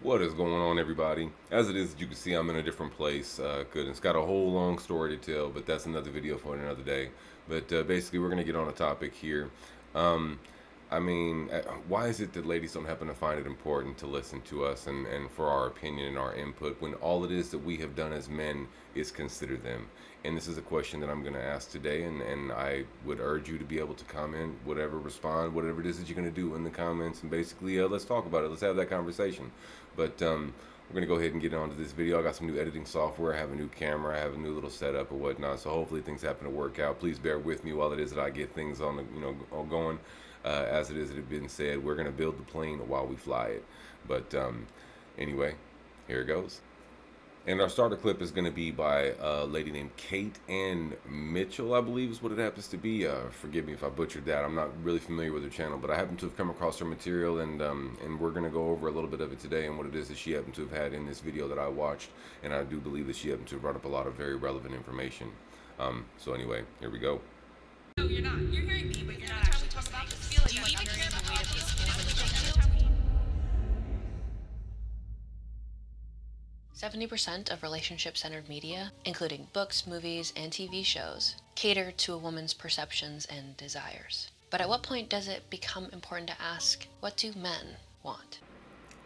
What is going on, everybody? As it is, you can see I'm in a different place. Goodness, got a whole long story to tell, but that's another video for another day. But basically, we're going to get on a topic here. Um, why is it that ladies don't happen to find it important to listen to us and for our opinion and our input when all it is that we have done as men is consider them? And this is a question that I'm going to ask today, and I would urge you to be able to comment, whatever, respond, whatever it is that you're going to do in the comments, and basically, let's talk about it. Let's have that conversation. But we're gonna go ahead and get on to this video. I got some new editing software. I have a new camera. I have a new little setup or whatnot. So hopefully things happen to work out. Please bear with me while it is that I get things on the all going. As it is that it been said, we're gonna build the plane while we fly it. But anyway, here it goes. And our starter clip is going to be by a lady named Kate Ann Mitchell, I believe is what it happens to be. Forgive me if I butchered that. I'm not really familiar with her channel, but I happen to have come across her material, and we're going to go over a little bit of it today and what it is that she happened to have had in this video that I watched. And I do believe that she happened to have brought up a lot of very relevant information. So anyway, here we go. No, you're not. You're hearing me, but you're not actually talking about this feeling. Do you even care about all of this? 70% of relationship-centered media, including books, movies, and TV shows, cater to a woman's perceptions and desires. But at what point does it become important to ask, what do men want?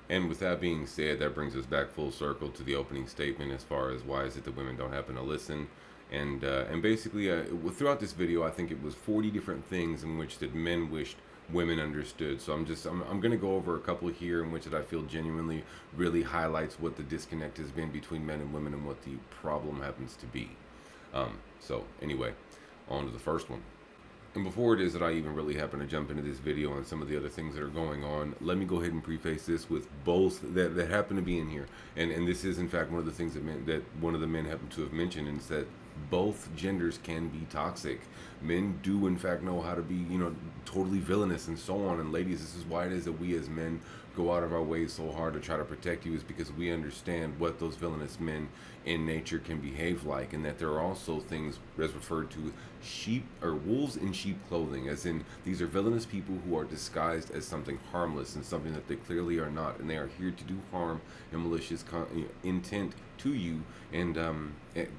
And with that being said, that brings us back full circle to the opening statement as far as why is it that women don't happen to listen. And basically, throughout this video, I think it was 40 different things in which that men wished women understood. So I'm going to go over a couple here in which that I feel genuinely really highlights what the disconnect has been between men and women and what the problem happens to be. So anyway, on to the first one. And before it is that I even really happen to jump into this video and some of the other things that are going on, let me go ahead and preface this with both that happen to be in here. And this is in fact one of the things that one of the men happened to have mentioned, and it's that both genders can be toxic. Men do in fact know how to be, totally villainous and so on. And ladies, this is why it is that we as men go out of our way so hard to try to protect you, is because we understand what those villainous men in nature can behave like, and that there are also things as referred to sheep or wolves in sheep clothing, as in these are villainous people who are disguised as something harmless and something that they clearly are not, and they are here to do harm and malicious intent to you. And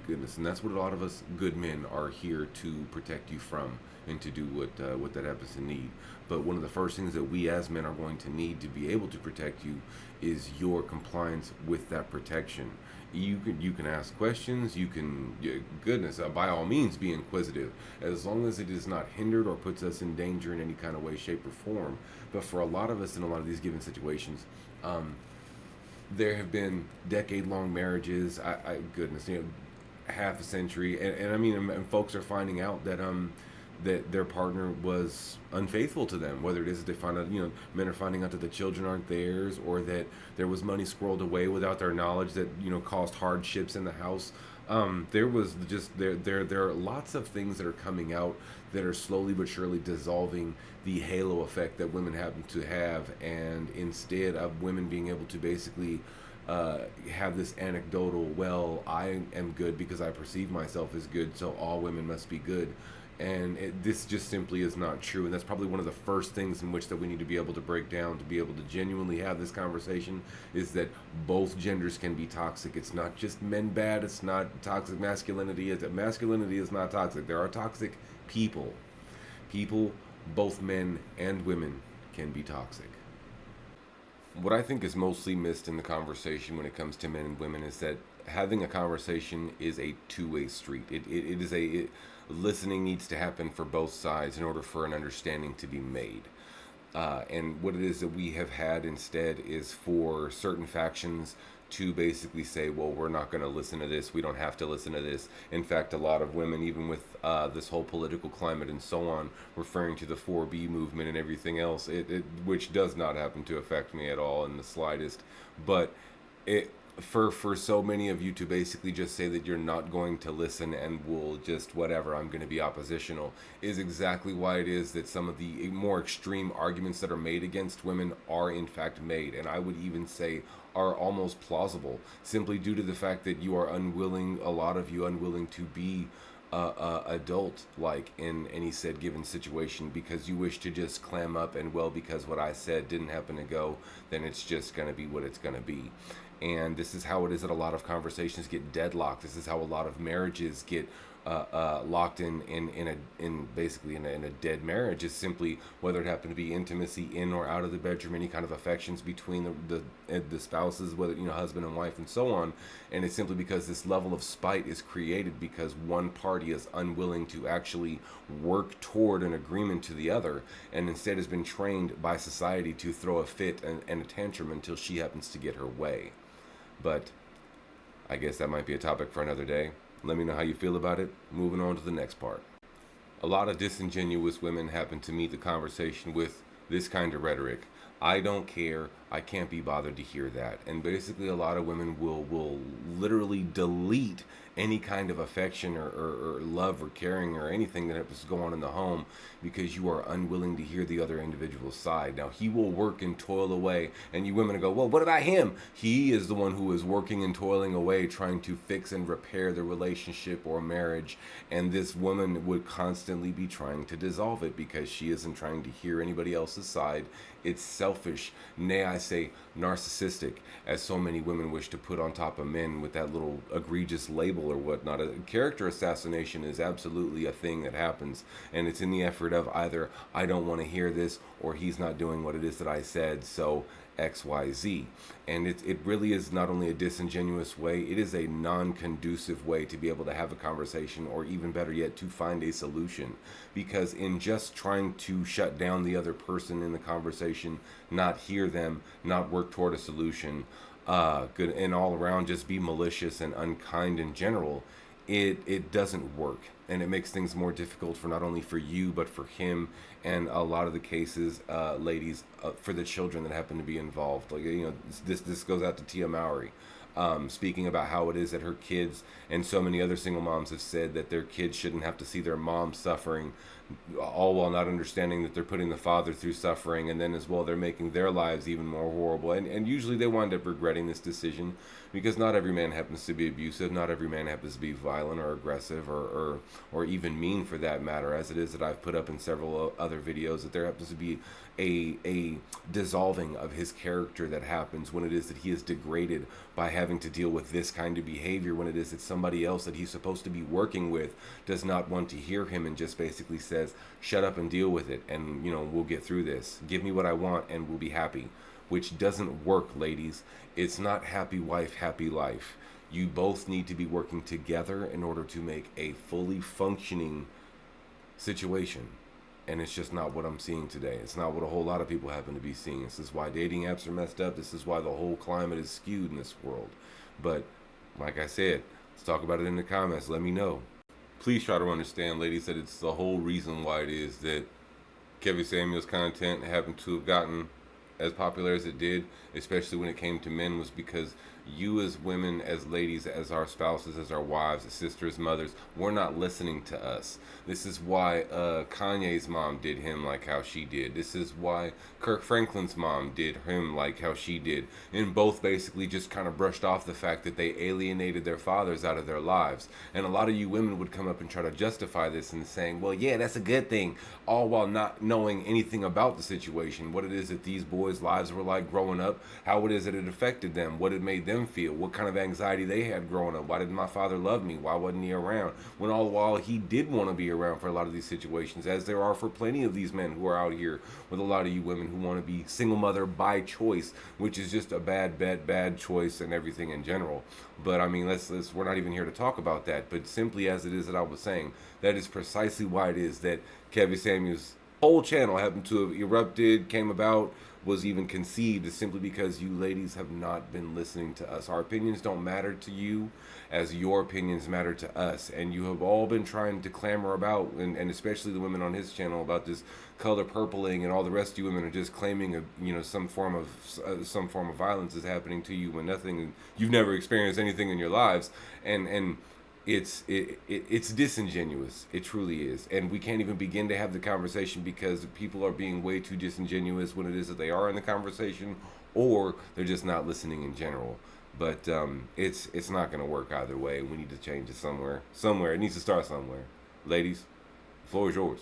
goodness, and that's what a lot of us good men are here to protect you from and to do what that happens to need. But one of the first things that we as men are going to need to be able to protect you is your compliance with that protection. You can ask questions. You can, goodness, by all means, be inquisitive, as long as it is not hindered or puts us in danger in any kind of way, shape, or form. But for a lot of us in a lot of these given situations, there have been decade-long marriages. Goodness, half a century, and folks are finding out that their partner was unfaithful to them. Whether it is that they find out, men are finding out that the children aren't theirs, or that there was money squirreled away without their knowledge that caused hardships in the house. There was just there are lots of things that are coming out that are slowly but surely dissolving the halo effect that women happen to have, and instead of women being able to basically have this anecdotal, well, I am good because I perceive myself as good, so all women must be good. And this just simply is not true, and that's probably one of the first things in which that we need to be able to break down to be able to genuinely have this conversation, is that both genders can be toxic. It's not just men bad. It's not toxic masculinity. Masculinity is not toxic. There are toxic people. People, both men and women, can be toxic. What I think is mostly missed in the conversation when it comes to men and women is that having a conversation is a two-way street. Listening needs to happen for both sides in order for an understanding to be made. And what it is that we have had instead is for certain factions to basically say, well, we're not going to listen to this. We don't have to listen to this. In fact, a lot of women, even with this whole political climate and so on, referring to the 4B movement and everything else, which does not happen to affect me at all in the slightest. But it for so many of you to basically just say that you're not going to listen and will just whatever, I'm going to be oppositional, is exactly why it is that some of the more extreme arguments that are made against women are in fact made, and I would even say are almost plausible, simply due to the fact that you are unwilling, a lot of you unwilling to be adult like in any said given situation, because you wish to just clam up and, well, because what I said didn't happen to go, then it's just going to be what it's going to be. And this is how it is that a lot of conversations get deadlocked. This is how a lot of marriages get locked in basically in a dead marriage. Is simply whether it happened to be intimacy in or out of the bedroom, any kind of affections between the spouses, whether husband and wife and so on. And it's simply because this level of spite is created because one party is unwilling to actually work toward an agreement to the other, and instead has been trained by society to throw a fit and a tantrum until she happens to get her way. But I guess that might be a topic for another day. Let me know how you feel about it. Moving on to the next part. A lot of disingenuous women happen to meet the conversation with this kind of rhetoric. I don't care. I can't be bothered to hear that. And basically a lot of women will literally delete any kind of affection or love or caring or anything that happens to go on in the home because you are unwilling to hear the other individual's side. Now, he will work and toil away, and you women go, well, what about him? He is the one who is working and toiling away trying to fix and repair the relationship or marriage, and this woman would constantly be trying to dissolve it because she isn't trying to hear anybody else's side. It's selfish, nay, I say narcissistic, as so many women wish to put on top of men with that little egregious label or whatnot. A character assassination is absolutely a thing that happens, and it's in the effort of either I don't want to hear this or he's not doing what it is that I said, so XYZ. And it really is not only a disingenuous way, it is a non-conducive way to be able to have a conversation, or even better yet, to find a solution. Because in just trying to shut down the other person in the conversation, not hear them, not work toward a solution, good and all around just be malicious and unkind in general, it doesn't work, and it makes things more difficult for not only for you but for him, and a lot of the cases, ladies, for the children that happen to be involved. Like, this goes out to Tia Mowry, speaking about how it is that her kids and so many other single moms have said that their kids shouldn't have to see their mom suffering, all while not understanding that they're putting the father through suffering, and then as well they're making their lives even more horrible. And usually they wind up regretting this decision, because not every man happens to be abusive, not every man happens to be violent or aggressive or even mean, for that matter, as it is that I've put up in several other videos, that there happens to be a dissolving of his character that happens when it is that he is degraded by having to deal with this kind of behavior, when it is that somebody else that he's supposed to be working with does not want to hear him and just basically says, shut up and deal with it, and we'll get through this, give me what I want and we'll be happy. Which doesn't work, ladies. It's not happy wife, happy life. You both need to be working together in order to make a fully functioning situation. And it's just not what I'm seeing today. It's not what a whole lot of people happen to be seeing. This is why dating apps are messed up. This is why the whole climate is skewed in this world. But like I said, let's talk about it in the comments. Let me know. Please try to understand, ladies, that it's the whole reason why it is that Kevin Samuels content happened to have gotten as popular as it did, especially when it came to men, was because you as women, as ladies, as our spouses, as our wives, as sisters, mothers, we're not listening to us. This is why Kanye's mom did him like how she did. This is why Kirk Franklin's mom did him like how she did. And both basically just kind of brushed off the fact that they alienated their fathers out of their lives. And a lot of you women would come up and try to justify this and saying, well, yeah, that's a good thing, all while not knowing anything about the situation, what it is that these boys' lives were like growing up, how it is that it affected them, what it made them feel, what kind of anxiety they had growing up. Why didn't my father love me? Why wasn't he around? When all the while he did want to be around for a lot of these situations, as there are for plenty of these men who are out here with a lot of you women who want to be single mother by choice, which is just a bad choice and everything in general. But I mean, we're not even here to talk about that, but simply as it is that I was saying, that is precisely why it is that Kevin Samuels' whole channel happened to have erupted, came about, was even conceived, is simply because you ladies have not been listening to us. Our opinions don't matter to you as your opinions matter to us, and you have all been trying to clamor about, and especially the women on his channel, about this color purpling, and all the rest of you women are just claiming some form of violence is happening to you when you've never experienced anything in your lives, and it's disingenuous. It truly is. And we can't even begin to have the conversation because people are being way too disingenuous when it is that they are in the conversation, or they're just not listening in general. But it's not going to work either way. We need to change it somewhere. Somewhere. It needs to start somewhere. Ladies, the floor is yours.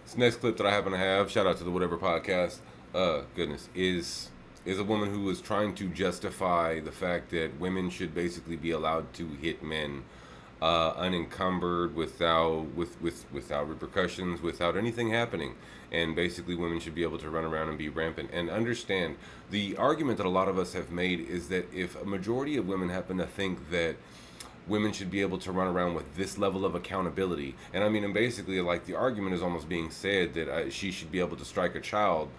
This next clip that I happen to have, shout out to the Whatever Podcast, goodness, is a woman who was trying to justify the fact that women should basically be allowed to hit men unencumbered, without repercussions, without anything happening. And basically, women should be able to run around and be rampant. And understand, the argument that a lot of us have made is that if a majority of women happen to think that women should be able to run around with this level of accountability, and I mean, and basically, like, the argument is almost being said that she should be able to strike a child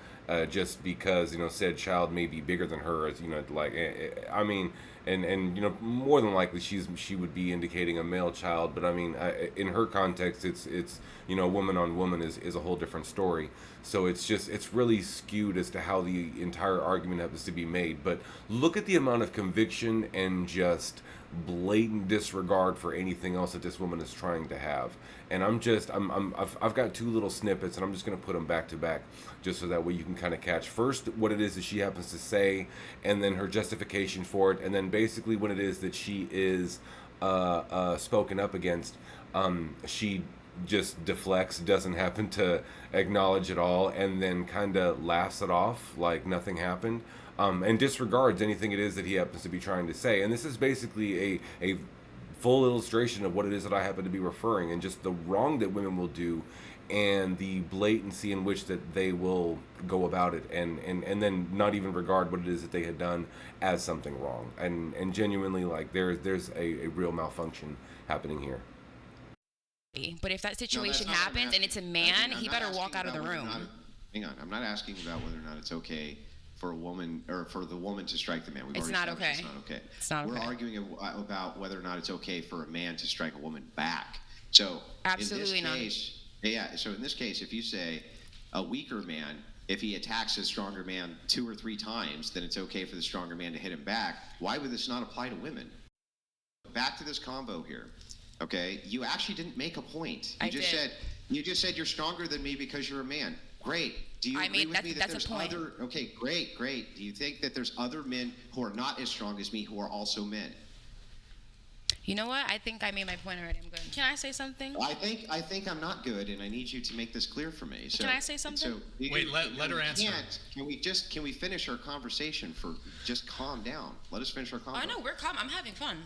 just because, you know, said child may be bigger than her, as, you know, like, I mean, and you know, more than likely she would be indicating a male child, but I mean, in her context, it's you know, woman on woman is a whole different story. So it's really skewed as to how the entire argument happens to be made. But look at the amount of conviction and just blatant disregard for anything else that this woman is trying to have. And I've got two little snippets, and I'm just going to put them back to back, just so that way you can kind of catch first what it is that she happens to say, and then her justification for it, and then basically what it is that she is spoken up against. She just deflects, doesn't happen to acknowledge it all, and then kind of laughs it off like nothing happened, and disregards anything it is that he happens to be trying to say. And this is basically a full illustration of what it is that I happen to be referring, and just the wrong that women will do, and the blatancy in which that they will go about it, and then not even regard what it is that they had done as something wrong, and genuinely, like, there's a real malfunction happening here. But if that No, situation that's not what I'm happens and asking. it's a I'm man, not he better walk asking out of the about whether or room. not Hang on, I'm not asking about whether or not it's okay for a woman or for the woman to strike the man. We've It's already not established okay. It's not okay. It's not We're okay. arguing about whether or not it's okay for a man to strike a woman back. So Absolutely in not. this case, yeah. So in this case, if you say a weaker man, if he attacks a stronger man 2 or 3 times, then it's okay for the stronger man to hit him back. Why would this not apply to women? Back to this combo here. Okay, you actually didn't make a point. I did. You just said you're stronger than me because you're a man. Great. Do you I agree mean, with me that that's a there's point. other? Okay, great. Do you think that there's other men who are not as strong as me who are also men? You know what? I think I made my point already. I'm good. Can I say something? I think I'm not good, and I need you to make this clear for me. So, Can I say something? Wait, let her answer. Can we finish our conversation for just calm down? Let us finish our Oh, I conversation. know, we're calm. I'm having fun.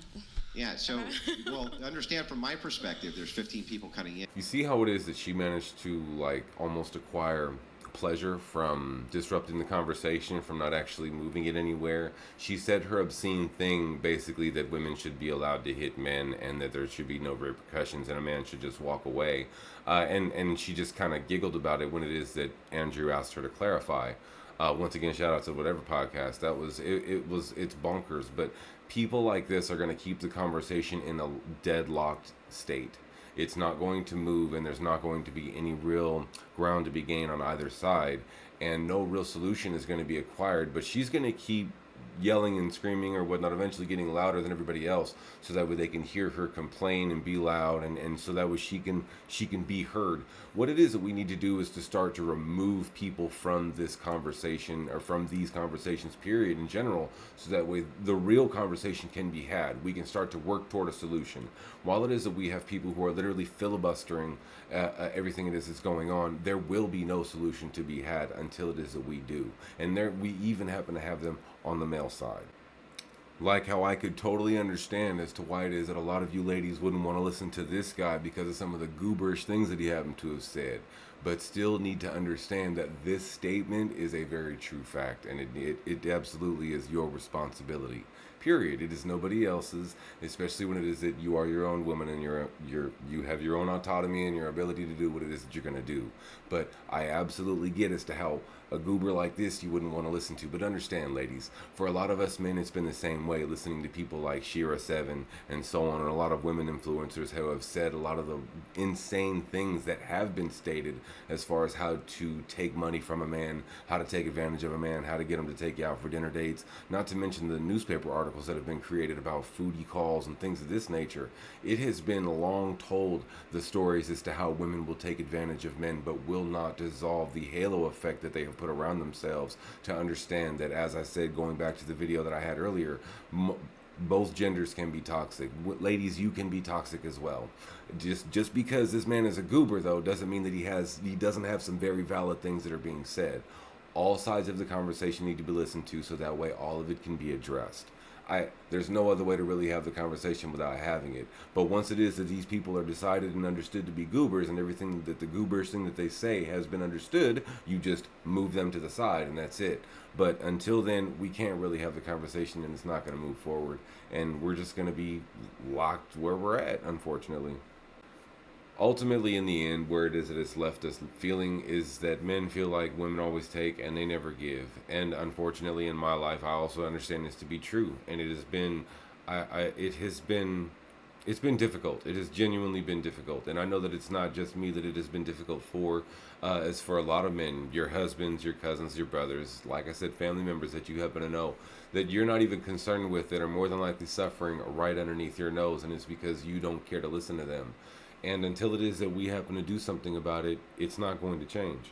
Yeah. So, well, understand from my perspective, there's 15 people cutting in. You see how it is that she managed to, like, almost acquire pleasure from disrupting the conversation, from not actually moving it anywhere. She said her obscene thing, basically, that women should be allowed to hit men and that there should be no repercussions and a man should just walk away. And she just kind of giggled about it when it is that Andrew asked her to clarify. Once again, shout out to Whatever Podcast. That was it's bonkers. But people like this are going to keep the conversation in a deadlocked state. It's not going to move, and there's not going to be any real ground to be gained on either side, and no real solution is going to be acquired. But she's going to keep yelling and screaming or whatnot, eventually getting louder than everybody else, so that way they can hear her complain and be loud, and so that way she can be heard. What it is that we need to do is to start to remove people from this conversation, or from these conversations, period, in general, so that way the real conversation can be had. We can start to work toward a solution. While it is that we have people who are literally filibustering everything it is that's going on, there will be no solution to be had until it is that we do. And we even happen to have them on the male side. Like how I could totally understand as to why it is that a lot of you ladies wouldn't want to listen to this guy because of some of the gooberish things that he happened to have said, but still need to understand that this statement is a very true fact, and it absolutely is your responsibility. Period. It is nobody else's, especially when it is that you are your own woman and you have your own autonomy and your ability to do what it is that you're going to do. But I absolutely get as to how a goober like this you wouldn't want to listen to. But understand, ladies, for a lot of us men, it's been the same way, listening to people like Shira7 and so on, and a lot of women influencers who have said a lot of the insane things that have been stated as far as how to take money from a man, how to take advantage of a man, how to get him to take you out for dinner dates, not to mention the newspaper articles that have been created about foodie calls and things of this nature. It has been long told the stories as to how women will take advantage of men, but will not dissolve the halo effect that they have put around themselves to understand that, as I said, going back to the video that I had earlier, both genders can be toxic. Ladies, you can be toxic as well. Just because this man is a goober, though, doesn't mean that he doesn't have some very valid things that are being said. All sides of the conversation need to be listened to, so that way all of it can be addressed. There's no other way to really have the conversation without having it. But once it is that these people are decided and understood to be goobers, and everything that the goobers thing that they say has been understood, you just move them to the side and that's it. But until then, we can't really have the conversation, and it's not going to move forward. And we're just going to be locked where we're at, unfortunately. Ultimately, in the end, where it is that it's left us feeling is that men feel like women always take and they never give. And unfortunately, in my life, I also understand this to be true. And it has been, it's been difficult. It has genuinely been difficult. And I know that it's not just me that it has been difficult for. As for a lot of men, your husbands, your cousins, your brothers, like I said, family members that you happen to know that you're not even concerned with, that are more than likely suffering right underneath your nose. And it's because you don't care to listen to them. And until it is that we happen to do something about it, it's not going to change.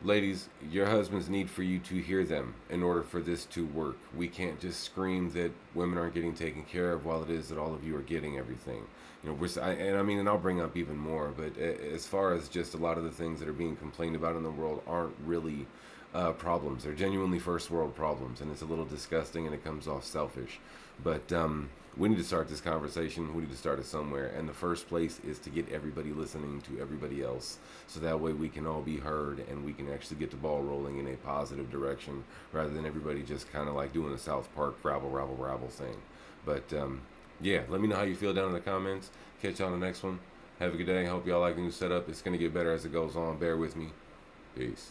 Ladies, your husbands need for you to hear them in order for this to work. We can't just scream that women aren't getting taken care of while it is that all of you are getting everything. You know, and I'll bring up even more, but as far as just a lot of the things that are being complained about in the world aren't really problems. They're genuinely first world problems, and it's a little disgusting, and it comes off selfish. But we need to start this conversation. We need to start it somewhere, and the first place is to get everybody listening to everybody else, so that way we can all be heard and we can actually get the ball rolling in a positive direction, rather than everybody just kind of like doing the South Park rabble thing. But yeah, let me know how you feel down in the comments. Catch you on the next one. Have a good day. Hope y'all like the new setup. It's going to get better as it goes on. Bear with me. Peace.